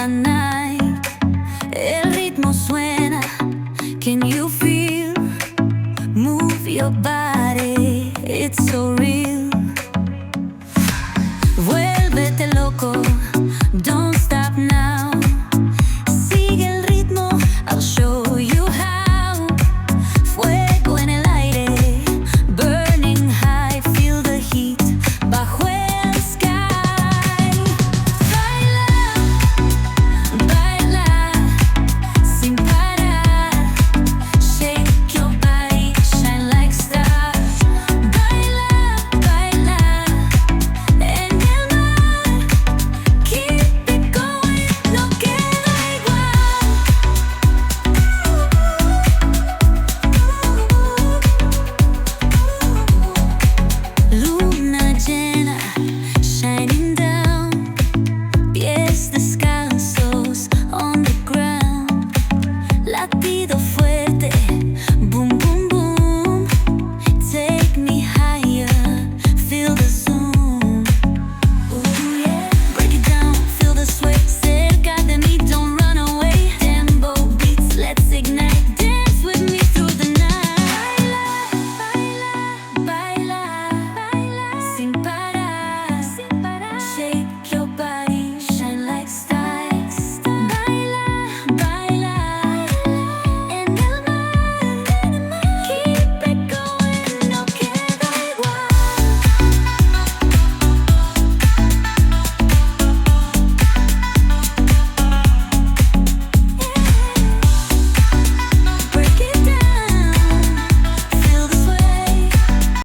night. El ritmo suena. Can you feel? Move your body, it's so real. Vuélvete loco, don't stop now. Sigue el ritmo, I'll show you how. Fuego en el aire, burning high, feel the heat bajo el sky. Baila, baila, sin parar. Shake your body, shine like stars. Baila, baila, en el mar. Keep it going, no queda igual. Luna llena, shining down, pies de sky.